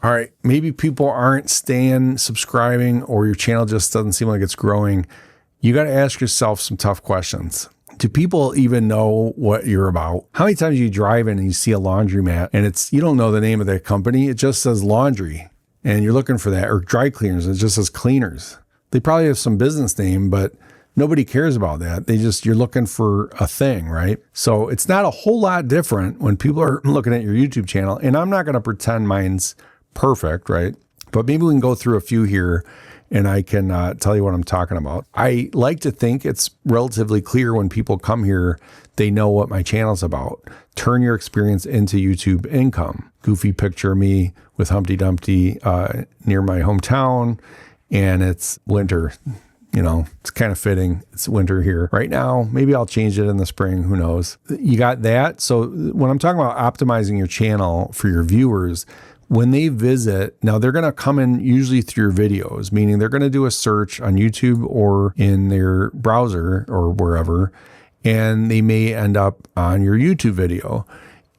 All right, maybe people aren't staying subscribing, or your channel just doesn't seem like it's growing. You got to ask yourself some tough questions. Do people even know what you're about? How many times you drive in and you see a laundromat and you don't know the name of that company, it just says laundry and you're looking for that, or dry cleaners, it just says cleaners. They probably have some business name, but nobody cares about that. You're looking for a thing, right? So it's not a whole lot different when people are looking at your YouTube channel. And I'm not going to pretend mine's perfect, right? But maybe we can go through a few here and I can tell you what I'm talking about. I like to think it's relatively clear when people come here, they know what my channel's about. Turn your experience into YouTube income. Goofy picture of me with Humpty Dumpty near my hometown, and it's winter. You know, it's kind of fitting. It's winter here right now. Maybe I'll change it in the spring. Who knows? You got that. So when I'm talking about optimizing your channel for your viewers, when they visit, now they're going to come in usually through your videos, meaning they're going to do a search on YouTube or in their browser or wherever, and they may end up on your YouTube video.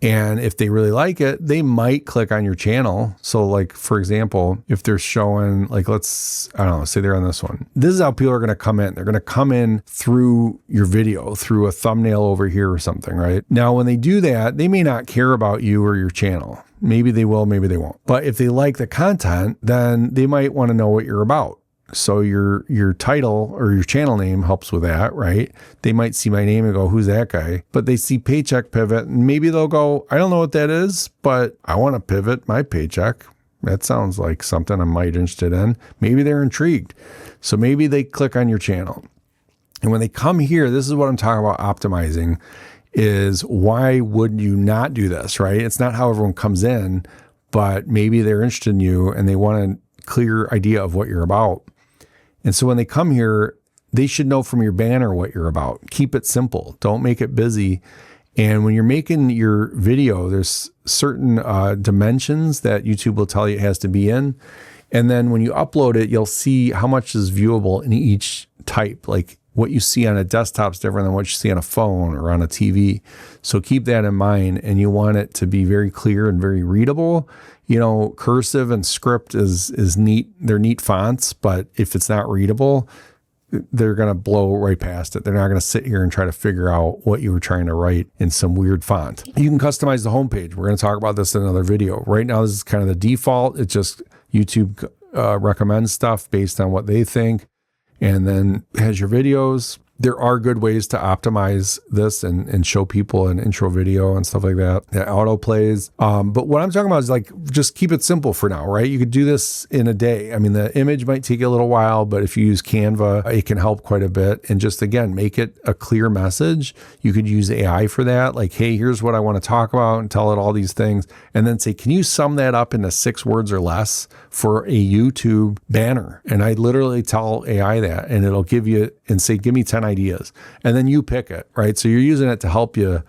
And if they really like it, they might click on your channel. So like, for example, if they're showing, like, say they're on this one. This is how people are going to come in. They're going to come in through your video, through a thumbnail over here or something, right? Now, when they do that, they may not care about you or your channel. Maybe they will, maybe they won't. But if they like the content, then they might want to know what you're about. So your title or your channel name helps with that, right? They might see my name and go, who's that guy? But they see Paycheck Pivot and maybe they'll go, I don't know what that is, but I want to pivot my paycheck. That sounds like something I might be interested in. Maybe they're intrigued. So maybe they click on your channel. And when they come here, this is what I'm talking about optimizing, is why would you not do this, right? It's not how everyone comes in, but maybe they're interested in you and they want a clear idea of what you're about. And so when they come here, they should know from your banner what you're about. Keep it simple. Don't make it busy. And when you're making your video, there's certain dimensions that YouTube will tell you it has to be in. And then when you upload it, you'll see how much is viewable in each type. Like what you see on a desktop is different than what you see on a phone or on a TV. So keep that in mind. And you want it to be very clear and very readable. You know, cursive and script is neat. They're neat fonts, but if it's not readable, they're going to blow right past it. They're not going to sit here and try to figure out what you were trying to write in some weird font. You can customize the homepage. We're going to talk about this in another video. Right now, this is kind of the default. It's just YouTube recommends stuff based on what they think, and then has your videos. There are good ways to optimize this and show people an intro video and stuff like that. It auto plays. But what I'm talking about is like, just keep it simple for now, right? You could do this in a day. I mean, the image might take you a little while, but if you use Canva, it can help quite a bit. And just, again, make it a clear message. You could use AI for that. Like, hey, here's what I want to talk about, and tell it all these things. And then say, can you sum that up into 6 words or less for a YouTube banner? And I literally tell AI that, and it'll give you and say, give me 10 ideas. And then you pick it, right? So you're using it to help you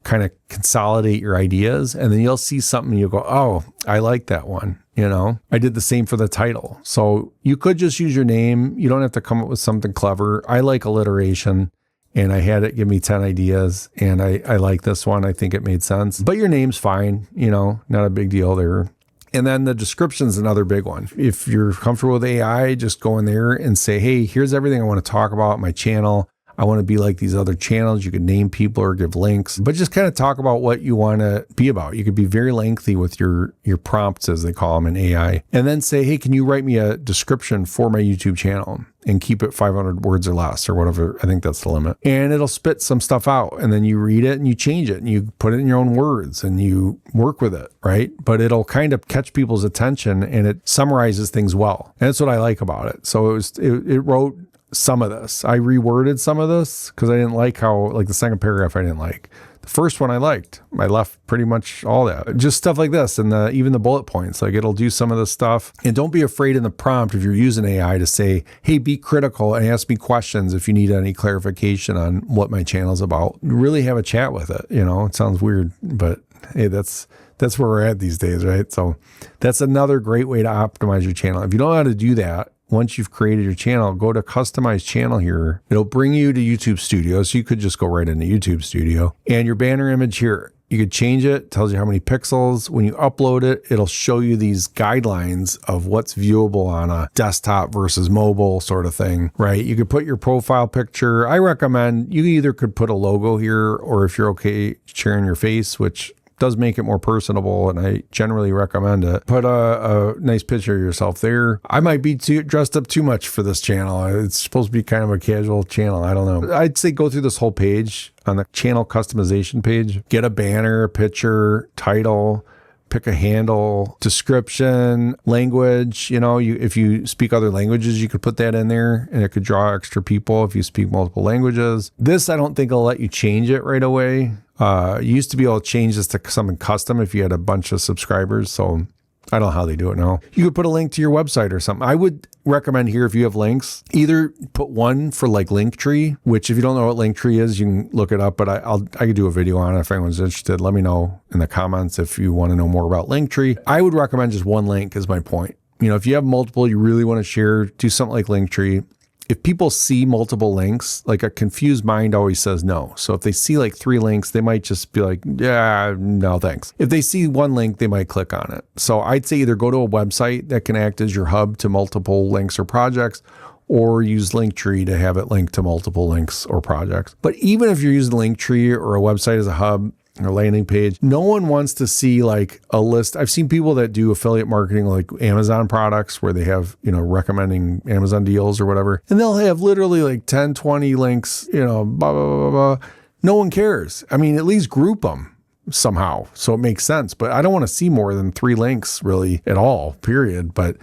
kind of consolidate your ideas. And then you'll see something and you'll go, oh, I like that one. You know, I did the same for the title. So you could just use your name. You don't have to come up with something clever. I like alliteration, and I had it give me 10 ideas, and I like this one. I think it made sense, but your name's fine. You know, not a big deal there. And then the description is another big one. If you're comfortable with AI, just go in there and say, hey, here's everything I want to talk about my channel. I want to be like these other channels. You could name people or give links, but just kind of talk about what you want to be about. You could be very lengthy with your prompts, as they call them in AI, and then say, hey, can you write me a description for my YouTube channel? And keep it 500 words or less, or whatever. I think that's the limit. And it'll spit some stuff out, and then you read it and you change it and you put it in your own words and you work with it, right? But it'll kind of catch people's attention, and it summarizes things well. And that's what I like about it. So it wrote some of this. I reworded some of this because I didn't like how, like the second paragraph I didn't like. The first one I liked. I left pretty much all that. Just stuff like this, and even the bullet points. Like, it'll do some of this stuff. And don't be afraid in the prompt, if you're using AI, to say, hey, be critical and ask me questions if you need any clarification on what my channel's about. Really have a chat with it. You know, it sounds weird, but hey, that's where we're at these days, right? So that's another great way to optimize your channel. If you don't know how to do that, once you've created your channel, go to customize channel here. It'll bring you to YouTube Studio. So you could just go right into YouTube Studio, and your banner image here. You could change it, tells you how many pixels. When you upload it, it'll show you these guidelines of what's viewable on a desktop versus mobile sort of thing, right? You could put your profile picture. I recommend you either could put a logo here, or if you're okay sharing your face, which does make it more personable, and I generally recommend it. Put a nice picture of yourself there. I might be dressed up too much for this channel. It's supposed to be kind of a casual channel. I don't know. I'd say go through this whole page on the channel customization page. Get a banner, a picture, title, pick a handle, description, language. You know, if you speak other languages, you could put that in there and it could draw extra people if you speak multiple languages. This, I don't think will let you change it right away. You used to be able to change this to something custom if you had a bunch of subscribers. So I don't know how they do it now. You could put a link to your website or something. I would recommend here, if you have links, either put one for like Linktree, which if you don't know what Linktree is, you can look it up, but I could do a video on it if anyone's interested. Let me know in the comments if you want to know more about Linktree. I would recommend just one link is my point. You know, if you have multiple you really want to share, do something like Linktree. If people see multiple links, like a confused mind always says no. So if they see like 3 links, they might just be like, yeah, no, thanks. If they see one link, they might click on it. So I'd say either go to a website that can act as your hub to multiple links or projects, or use Linktree to have it linked to multiple links or projects. But even if you're using Linktree or a website as a hub, or landing page, no one wants to see like a list. I've seen people that do affiliate marketing like Amazon products where they have, you know, recommending Amazon deals or whatever, and they'll have literally like 10, 20 links, you know, blah, blah, blah, blah. No one cares. I mean, at least group them somehow so it makes sense. But I don't want to see more than 3 links really at all, period. But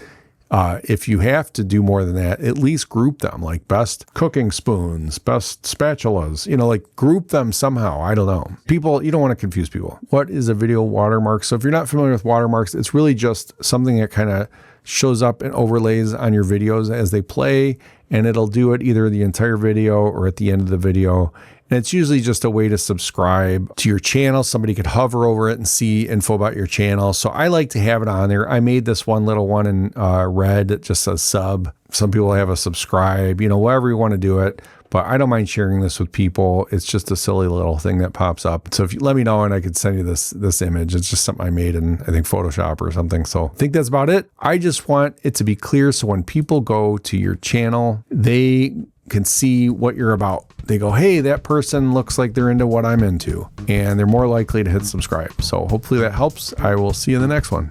if you have to do more than that, at least group them, like best cooking spoons, best spatulas, you know, like group them somehow. I don't know. People, you don't want to confuse people. What is a video watermark? So if you're not familiar with watermarks, it's really just something that kind of shows up and overlays on your videos as they play, and it'll do it either the entire video or at the end of the video. And it's usually just a way to subscribe to your channel. Somebody could hover over it and see info about your channel. So I like to have it on there. I made this one little one in red that just says sub. Some people have a subscribe, you know, whatever you want to do it. But I don't mind sharing this with people. It's just a silly little thing that pops up. So if you let me know and I could send you this image, it's just something I made in, I think, Photoshop or something. So I think that's about it. I just want it to be clear. So when people go to your channel, they can see what you're about. They go, hey, that person looks like they're into what I'm into, and they're more likely to hit subscribe. So hopefully that helps. I will see you in the next one.